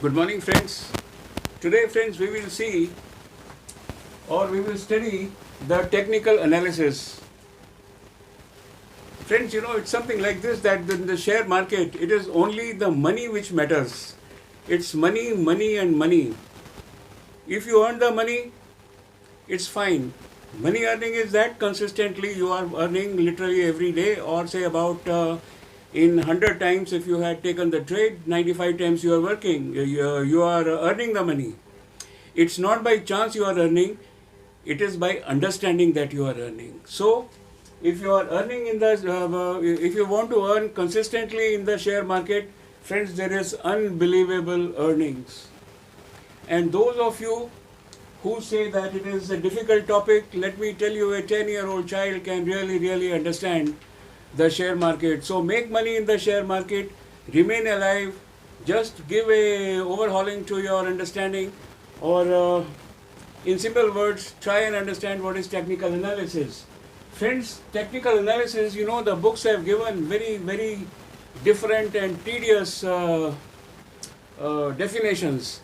Good morning, friends. Today, friends, we will see or we will study the technical analysis. Friends, it's something like this that in the share market, it is only the money which matters. It's money, money, and money. If you earn the money, it's fine. Money earning is that consistently you are earning literally every day, or say about in 100 times if you had taken the trade, 95 times you are working, you are earning the money. It's not by chance you are earning, it is by understanding that you are earning. So, if you are earning in the, if you want to earn consistently in the share market, friends, there is unbelievable earnings. And those of you who say that it is a difficult topic, let me tell you, a 10-year-old child can really understand the share market. So make money in the share market, remain alive, just give a overhauling to your understanding, or in simple words, try and understand what is technical analysis. Friends, technical analysis, the books have given very different and tedious definitions.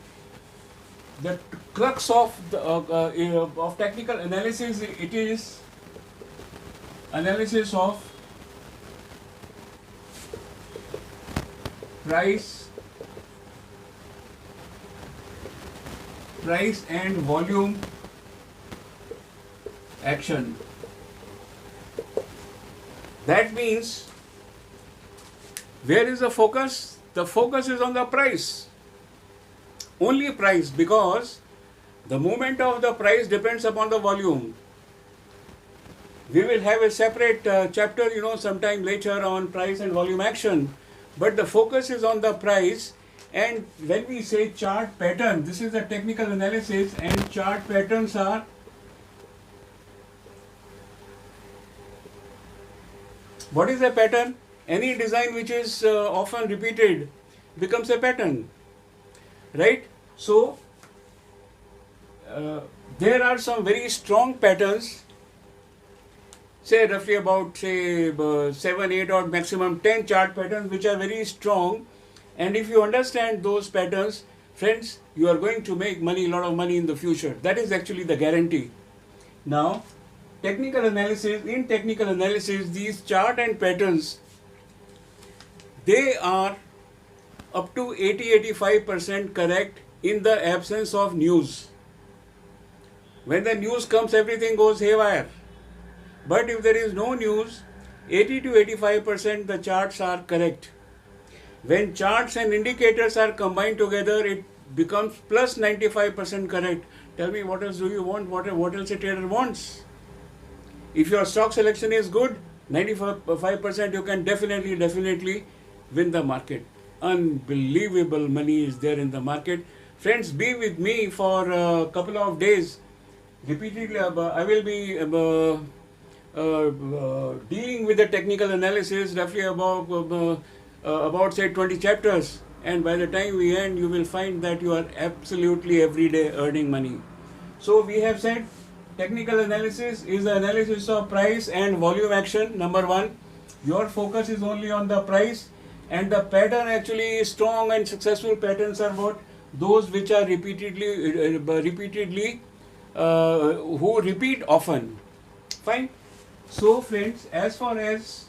The crux of of technical analysis, it is analysis of price and volume action. That means, where is the focus? The focus is on the price. Only price, because the movement of the price depends upon the volume. We will have a separate chapter, sometime later on price and volume action. But the focus is on the price. And when we say chart pattern, this is the technical analysis, and chart patterns are what is a pattern? Any design which is often repeated becomes a pattern, right? So, there are some very strong patterns, say roughly about 7, 8 or maximum 10 chart patterns which are very strong. And if you understand those patterns, friends, you are going to make money, a lot of money in the future. That is actually the guarantee. Now, in technical analysis, these chart and patterns, they are up to 80-85% correct in the absence of news. When the news comes, everything goes haywire. But if there is no news, 80-85% the charts are correct. When charts and indicators are combined together, it becomes plus 95% correct. Tell me, what else do you want? What else a trader wants? If your stock selection is good, 95% you can definitely win the market. Unbelievable money is there in the market. Friends, be with me for a couple of days. Repeatedly, I will be dealing with the technical analysis roughly about say 20 chapters, and by the time we end, you will find that you are absolutely every day earning money. So we have said technical analysis is the analysis of price and volume action. Number one, your focus is only on the price, and the pattern, actually strong and successful patterns are what? Those which are repeatedly who repeat often. Fine. So friends, as far as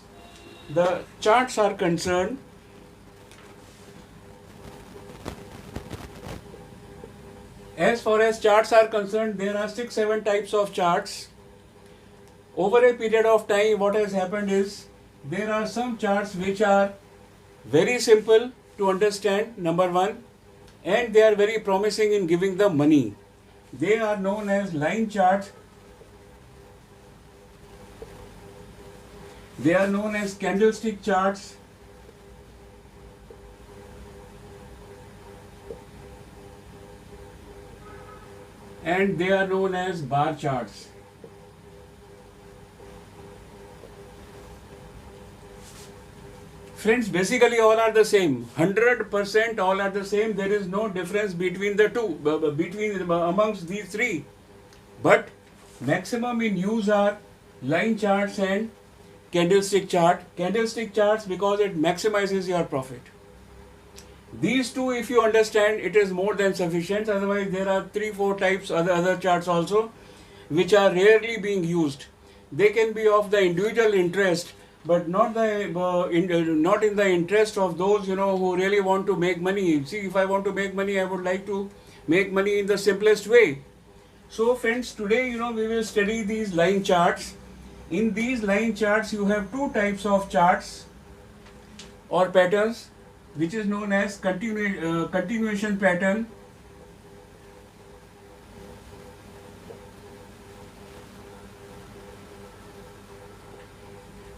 the charts are concerned, there are 6-7 types of charts. Over a period of time, what has happened is, there are some charts which are very simple to understand, number one, and they are very promising in giving the money. They are known as line charts. They are known as candlestick charts. And they are known as bar charts. Friends, basically all are the same. 100% all are the same. There is no difference between the two, amongst these three. But maximum in use are line charts and candlestick chart. Candlestick charts because it maximizes your profit. These two, if you understand, it is more than sufficient. Otherwise, there are 3-4 types other charts also, which are rarely being used. They can be of the individual interest, but not in the interest of those who really want to make money. See, if I want to make money, I would like to make money in the simplest way. So, friends, today we will study these line charts. In these line charts, you have two types of charts or patterns, which is known as continuation pattern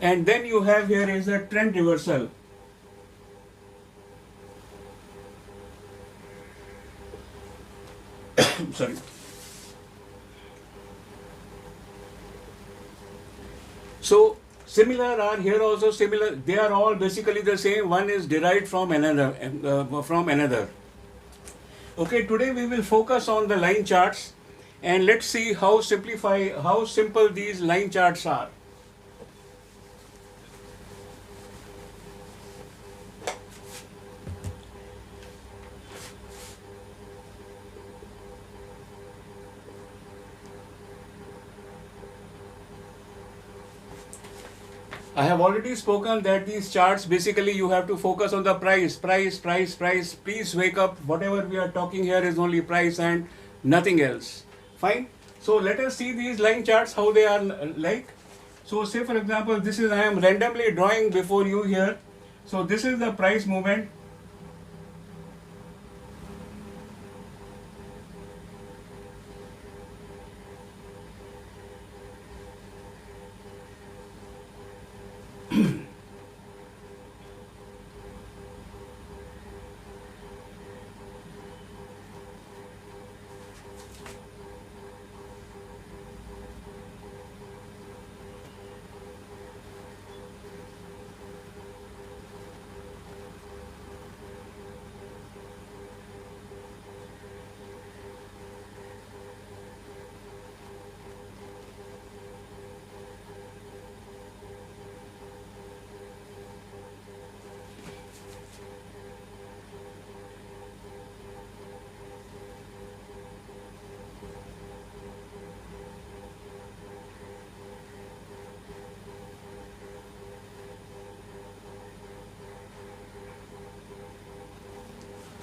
and then you have here is a trend reversal. Sorry. So similar are here also similar. They are all basically the same. One is derived from another. Okay, today we will focus on the line charts and let's see how simple these line charts are. I have already spoken that these charts basically you have to focus on the price. Please wake up. Whatever we are talking here is only price and nothing else. Fine. So let us see these line charts how they are like. So say for example, I am randomly drawing before you here. So this is the price movement.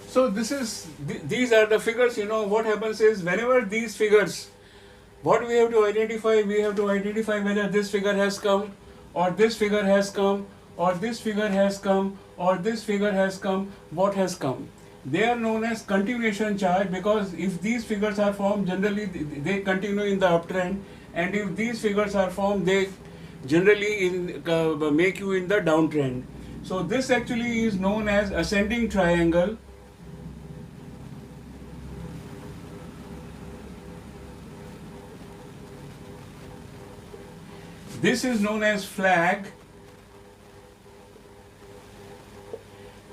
So these are the figures. What happens is whenever these figures, what we have to identify whether this figure has come or this figure has come or this figure has come or this figure has come, what has come. They are known as continuation chart because if these figures are formed, generally they continue in the uptrend, and if these figures are formed, they generally make you in the downtrend. So this actually is known as ascending triangle. This is known as flag.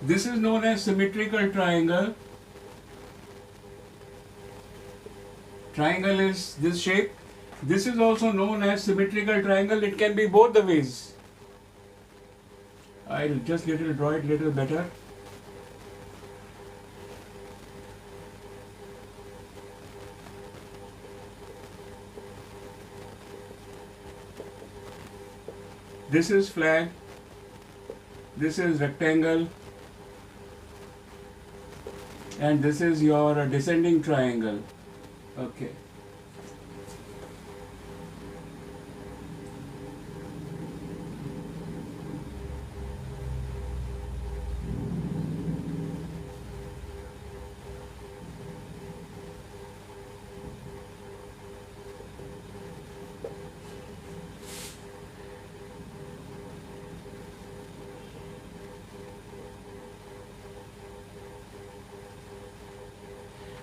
This is known as symmetrical triangle. Triangle is this shape. This is also known as symmetrical triangle. It can be both the ways. I'll just draw it little better. This is flag, this is rectangle, and this is your descending triangle. Okay.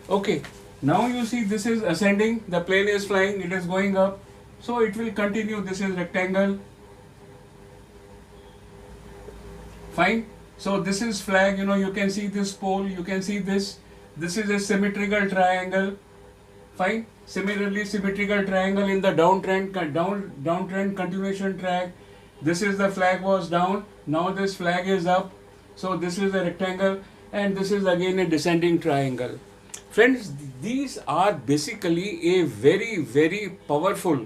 Okay, now you see this is ascending, the plane is flying, it is going up, so it will continue. This is rectangle. Fine. So this is flag, you can see this pole, you can see this. This is a symmetrical triangle. Fine. Similarly, symmetrical triangle in the downtrend continuation track. This is the flag was down, now this flag is up. So this is a rectangle, and this is again a descending triangle. Friends, these are basically a very powerful,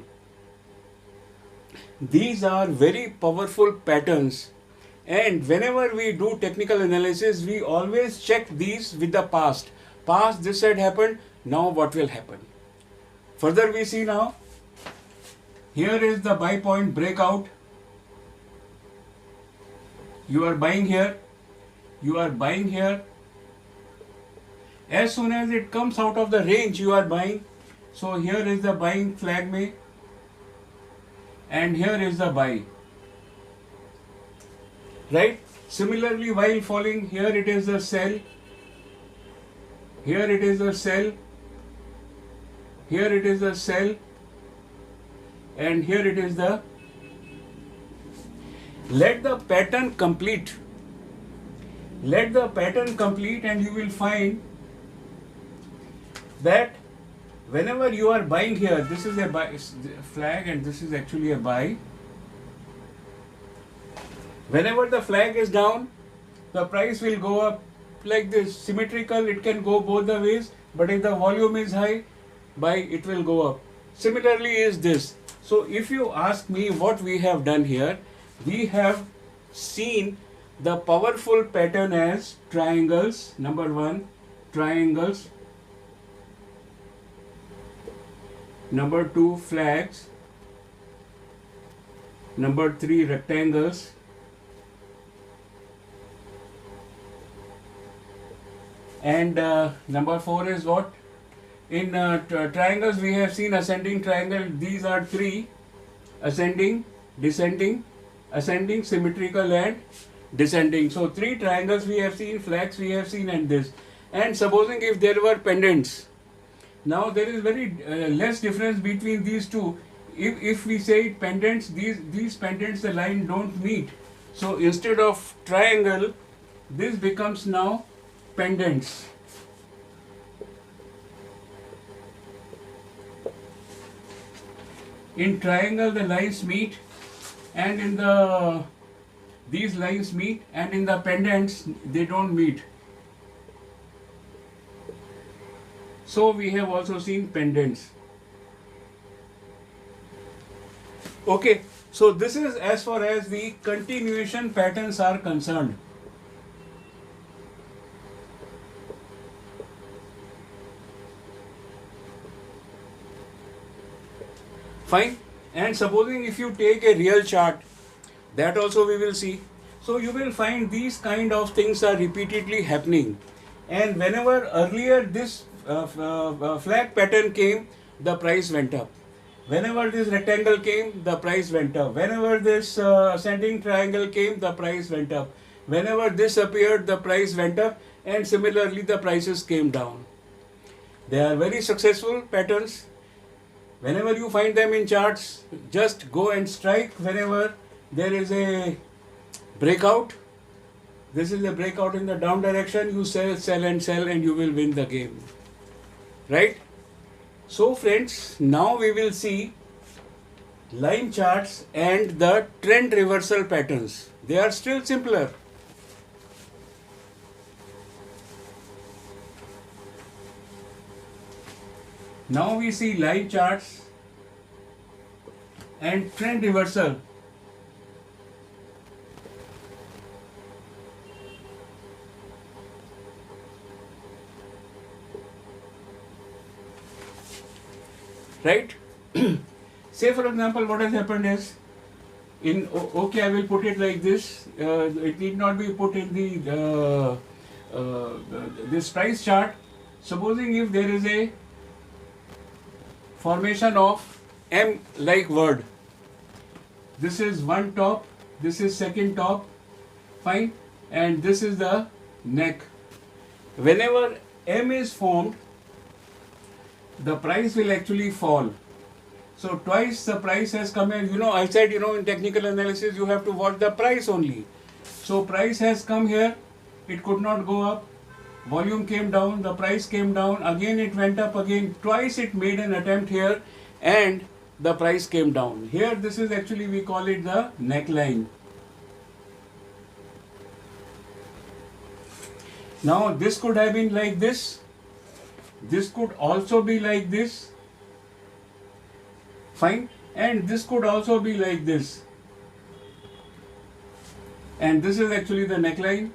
these are very powerful patterns, and whenever we do technical analysis we always check these with the past this had happened, now what will happen. Further we see now, here is the buy point breakout. You are buying here, you are buying here. As soon as it comes out of the range you are buying. So here is the buying flag may, and here is the buy. Right? Similarly, while falling, here it is the sell, here it is the sell, here it is the sell, and here it is the. Let the pattern complete. Let the pattern complete, and you will find that whenever you are buying here, this is a buy flag and this is actually a buy. Whenever the flag is down, the price will go up like this, symmetrical, it can go both the ways, but if the volume is high, buy, it will go up. Similarly is this. So if you ask me what we have done here, we have seen the powerful pattern as triangles, number one, triangles, number two, flags, number three, rectangles, and number four is what? In triangles we have seen ascending triangle. These are three: ascending, descending, ascending, symmetrical, and descending. So three triangles we have seen, flags we have seen, and this. And supposing if there were pendants, now there is very less difference between these two. If we say pendants, these pendants, the line don't meet. So instead of triangle, this becomes now pendants. In triangle the lines meet, and in the these lines meet, and in the pendants they don't meet. So we have also seen pendants. Okay, so this is as far as the continuation patterns are concerned. Fine. And supposing if you take a real chart, that also we will see. So you will find these kind of things are repeatedly happening. And whenever earlier this flag pattern came, the price went up. Whenever this rectangle came, the price went up. Whenever this ascending triangle came, the price went up. Whenever this appeared, the price went up. And similarly, the prices came down. They are very successful patterns. Whenever you find them in charts, just go and strike whenever there is a breakout. This is a breakout in the down direction. You sell, sell and sell, and you will win the game. Right? So friends, now we will see line charts and the trend reversal patterns. They are still simpler. Now we see line charts and trend reversal. Right? Say for example, what has happened is, okay, I will put it like this. It need not be put in the this price chart. Supposing if there is a formation of M like word, this is one top, this is second top, fine, and this is the neck. Whenever M is formed, the price will actually fall. So twice the price has come in. I said, in technical analysis you have to watch the price only. So price has come here, it could not go up. Volume came down, the price came down, again it went up again. Twice it made an attempt here and the price came down. Here this is actually, we call it the neckline. Now this could have been like this. This could also be like this. Fine. And this could also be like this. And this is actually the neckline.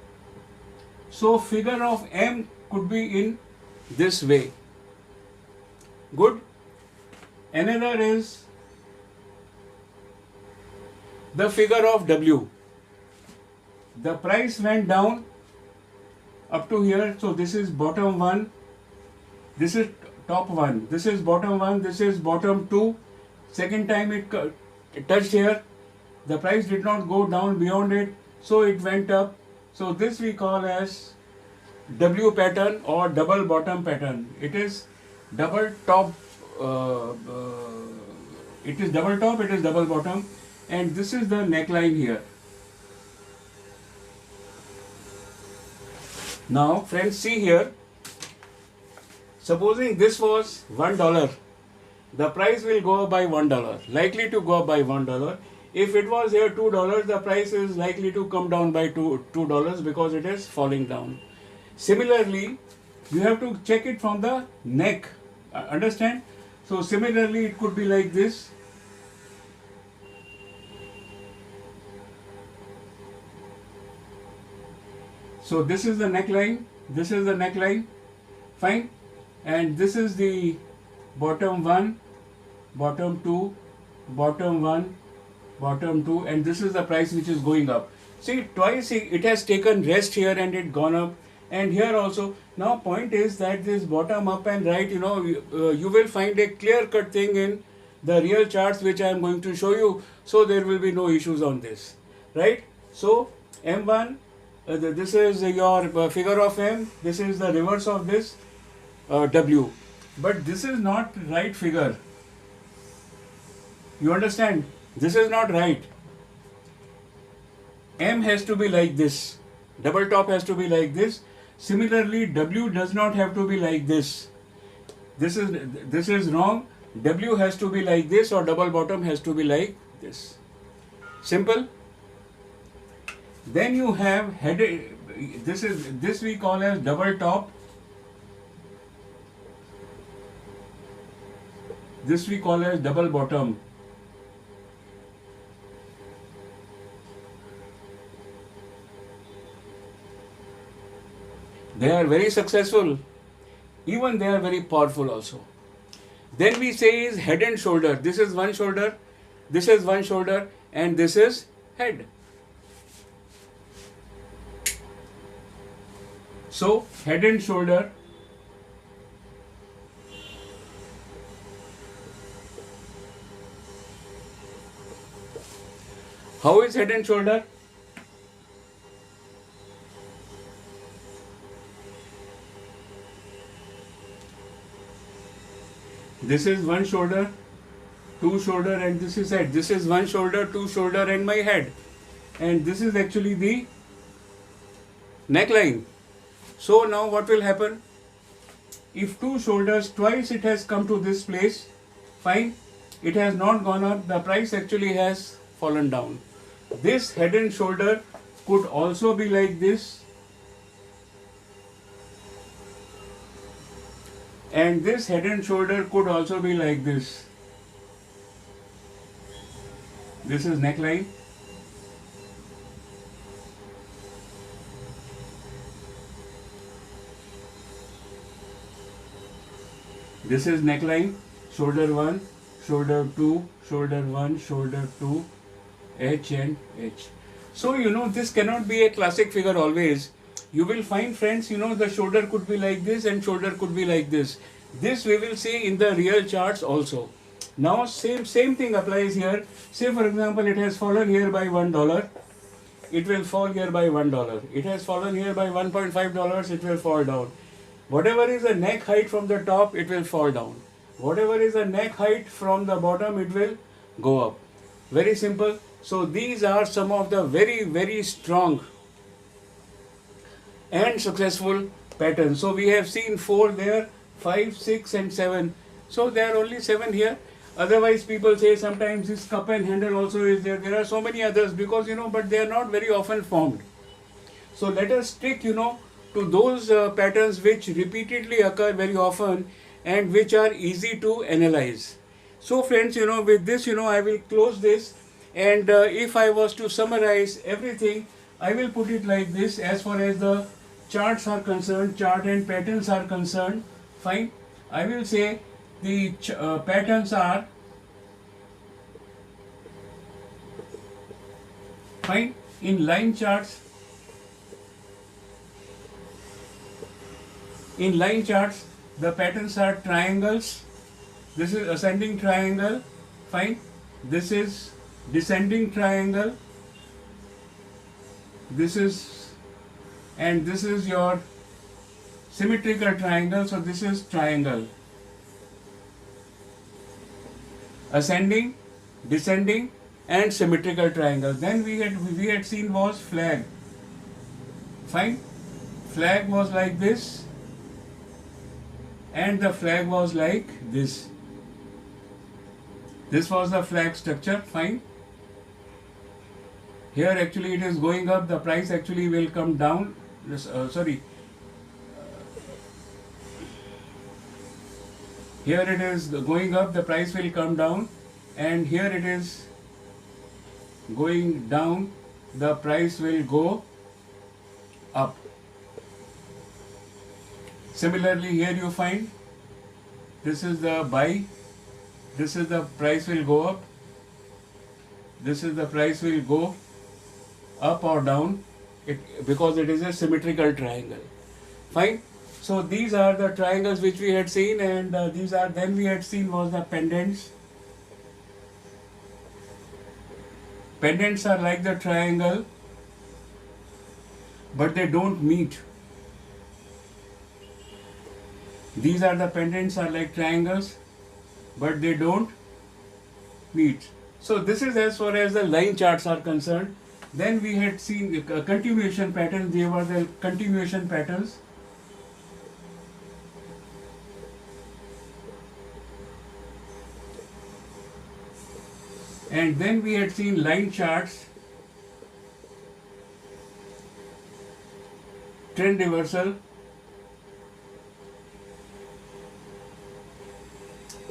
So figure of M could be in this way. Good. Another is the figure of W. The price went down up to here. So this is bottom one. This is top one. This is bottom one. This is bottom two. Second time it touched here. The price did not go down beyond it. So it went up. So this we call as W pattern or double bottom pattern. It is double top. It is double top. It is double bottom. And this is the neckline here. Now friends, see here. Supposing this was $1, the price will go up by $1, likely to go up by $1. If it was here $2, the price is likely to come down by $2 because it is falling down. Similarly, you have to check it from the neck. Understand? So similarly, it could be like this. So this is the neckline. This is the neckline. Fine. And this is the bottom one, bottom two, bottom one, bottom two, and this is the price which is going up. See, twice it has taken rest here and it gone up, and here also. Now point is that this bottom up and right, you will find a clear cut thing in the real charts which I am going to show you, so there will be no issues on this, right? So M1, this is your figure of M, this is the reverse of this W, but this is not right figure. You understand? This is not right. M has to be like this. Double top has to be like this. Similarly, W does not have to be like this. This is wrong. W has to be like this, or double bottom has to be like this. Simple. Then you have head. This we call as double top. This we call as double bottom. They are very successful. Even they are very powerful also. Then we say is head and shoulder. This is one shoulder, this is one shoulder, and this is head. So head and shoulder. How is head and shoulder? This is one shoulder, two shoulder, and this is head. This is one shoulder, two shoulder, and my head. And this is actually the neckline. So now what will happen? If two shoulders, twice it has come to this place, fine. It has not gone up. The price actually has fallen down. This head and shoulder could also be like this. And this head and shoulder could also be like this. This is neckline. This is neckline. Shoulder 1, shoulder 2, shoulder 1, shoulder 2, H and H. So this cannot be a classic figure always. You will find, friends, the shoulder could be like this and shoulder could be like this. This we will see in the real charts also. Now same thing applies here. Say for example, it has fallen here by $1. It will fall here by $1. It has fallen here by $1.5. It will fall down. Whatever is the neck height from the top, it will fall down. Whatever is the neck height from the bottom, it will go up. Very simple. So these are some of the very, very strong and successful patterns. So we have seen 4 there, 5, 6 and 7. So there are only 7 here. Otherwise people say sometimes this cup and handle also is there. There are so many others because but they are not very often formed. So let us stick to those patterns which repeatedly occur very often and which are easy to analyze. So friends, with this, I will close this, and if I was to summarize everything, I will put it like this. As far as the charts are concerned, chart and patterns are concerned, fine, I will say the patterns are fine in line charts. In line charts, the patterns are triangles. This is ascending triangle, fine. This is descending triangle. This is your symmetrical triangle. So this is triangle. Ascending, descending, and symmetrical triangle. Then we had seen was flag. Fine. Flag was like this, and the flag was like this. This was the flag structure, fine. Here actually it is going up, the price actually will come down. Here it is going up, the price will come down, and here it is going down, the price will go up. Similarly, here you find this is the buy, this is the price will go up, this is the price will go up or down, because it is a symmetrical triangle. Fine. So these are the triangles which we had seen, and then we had seen was the pendants. Pendants are like the triangle, but they don't meet. These are the pendants are like triangles, but they don't meet. So this is as far as the line charts are concerned. Then we had seen continuation patterns. They were the continuation patterns. And then we had seen line charts, trend reversal,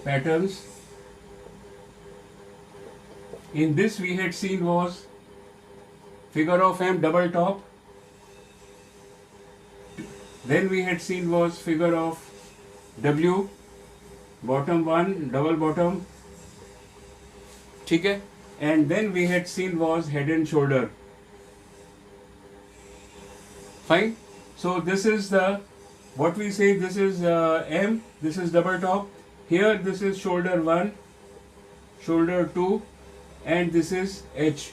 patterns. In this we had seen was figure of M double top. Then we had seen was figure of W, bottom one, double bottom. Okay? And then we had seen was head and shoulder. Fine. So this is the what we say. This is M. This is double top. Here this is shoulder 1, shoulder 2, and this is H.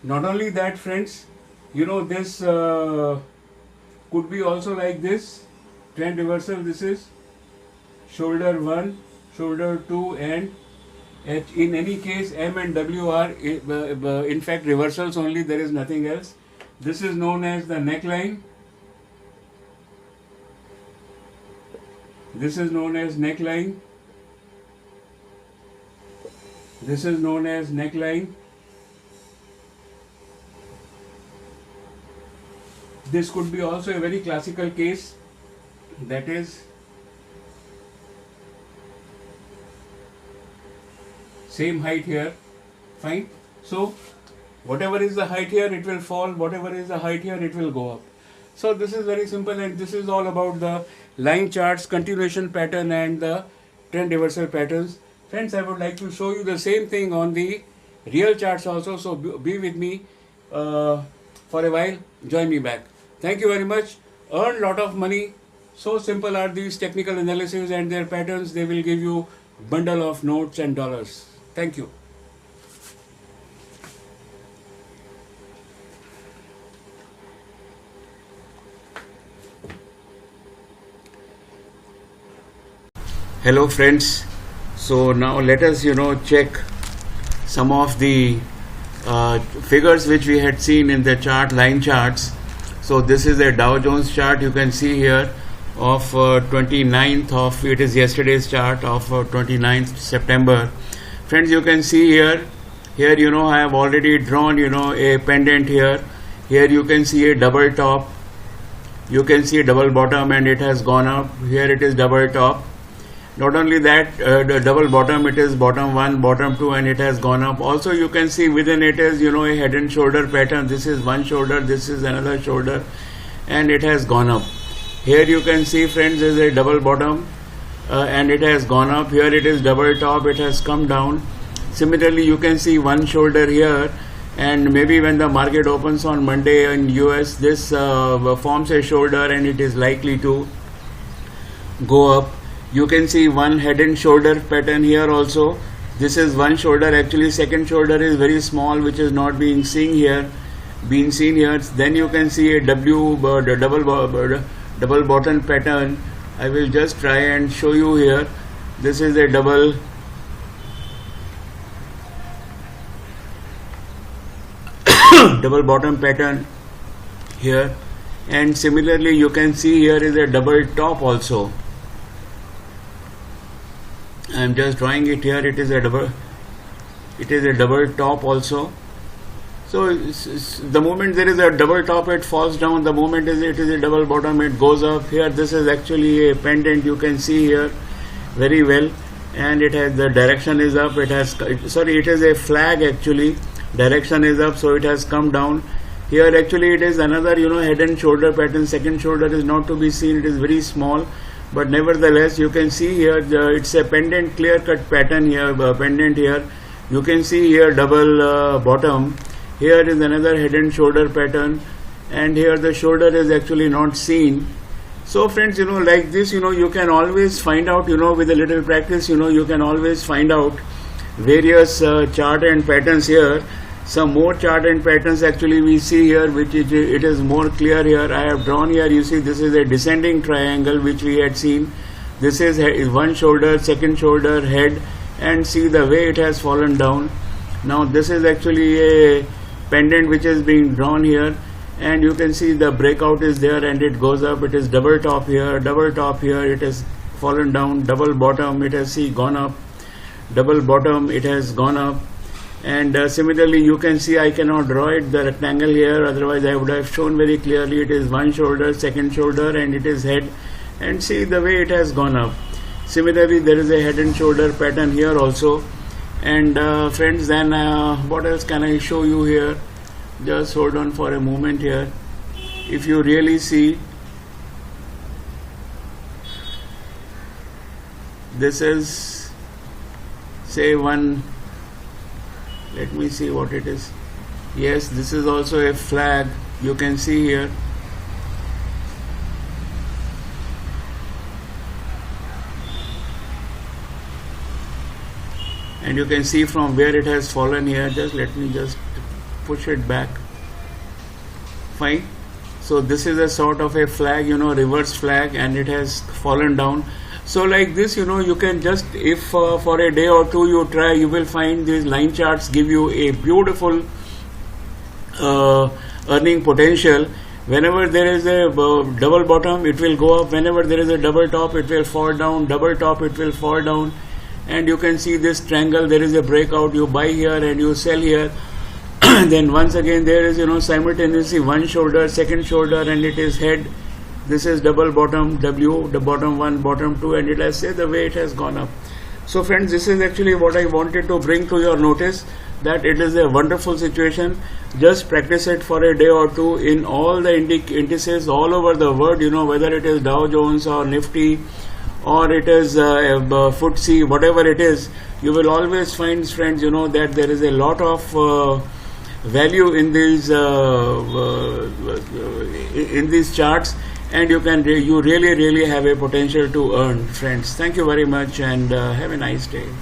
Not only that, friends, this could be also like this, trend reversal. This is shoulder 1, shoulder 2, and H. In any case, M and W are in fact reversals only, there is nothing else. This is known as the neckline. This is known as neckline. This is known as neckline. This could be also a very classical case, that is same height here. Fine. So whatever is the height here, it will fall. Whatever is the height here, it will go up. So this is very simple, and this is all about the line charts, continuation pattern, and the trend reversal patterns. Friends, I would like to show you the same thing on the real charts also. So be with me for a while. Join me back. Thank you very much. Earn lot of money. So simple are these technical analysis and their patterns. They will give you bundle of notes and dollars. Thank you. Hello friends. So now let us check some of the figures which we had seen in the chart, line charts. So this is a Dow Jones chart, you can see here, of 29th of, it is yesterday's chart of 29th September. Friends, you can see here I have already drawn a pendant here. Here you can see a double top. you can see double bottom and it has gone up. Here it is double top. Not only that, the double bottom, it is bottom 1, bottom 2, and it has gone up. Also you can see within it is, a head and shoulder pattern. This is one shoulder, this is another shoulder, and it has gone up. Here you can see, friends, is a double bottom and it has gone up. Here it is double top, it has come down. Similarly, you can see one shoulder here, and maybe when the market opens on Monday in US, this forms a shoulder and it is likely to go up. You can see one head and shoulder pattern here also. This is one shoulder. Actually, second shoulder is very small, which is not being seen here. Then you can see a double bottom pattern. I will just try and show you here. This is a double bottom pattern here, and similarly you can see here is a double top also. I am just drawing it here. It is a double top also. So the moment there is a double top, it falls down. The moment it is a double bottom, it goes up. Here this is actually a pendant, you can see here very well, and it has, the direction is up. It is a flag actually. Direction is up, so it has come down. Here actually it is another head and shoulder pattern. Second shoulder is not to be seen, it is very small, but nevertheless you can see here it's a pendant, clear cut pattern here, pendant here. You can see here double bottom. Here is another head and shoulder pattern, and here the shoulder is actually not seen. So friends, like this, you can always find out, with a little practice, you can always find out various chart and patterns here. Some more chart and patterns actually we see here, which it is more clear here. I have drawn here, you see this is a descending triangle which we had seen. This is one shoulder, second shoulder, head, and see the way it has fallen down. Now this is actually a pendant which is being drawn here, and you can see the breakout is there and it goes up. It is double top here, it has fallen down. Double bottom, it has gone up. Double bottom, it has gone up. And similarly you can see, I cannot draw it, the rectangle here, otherwise I would have shown very clearly. It is one shoulder, second shoulder, and it is head, and see the way it has gone up. Similarly there is a head and shoulder pattern here also. And friends, then what else can I show you here? Just hold on for a moment here. If you really see, this is, say, one, let me see what it is. Yes, this is also a flag, you can see here. And you can see from where it has fallen here. Just let me just push it back. Fine. So this is a sort of a flag, reverse flag, and it has fallen down. So like this, you can just, if for a day or two you try, you will find these line charts give you a beautiful earning potential. Whenever there is a double bottom, it will go up. Whenever there is a double top, it will fall down. Double top, it will fall down. And you can see this triangle, there is a breakout, you buy here and you sell here. Then once again there is simultaneously one shoulder, second shoulder, and it is head. This is double bottom, W, the bottom 1, bottom 2, and it has, say, the way it has gone up. So friends, this is actually what I wanted to bring to your notice, that it is a wonderful situation. Just practice it for a day or two in all the indices all over the world, whether it is Dow Jones or Nifty, or it is FTSE, whatever it is, you will always find, friends, that there is a lot of value in these charts, and you really have a potential to earn, friends. Thank you very much, and have a nice day.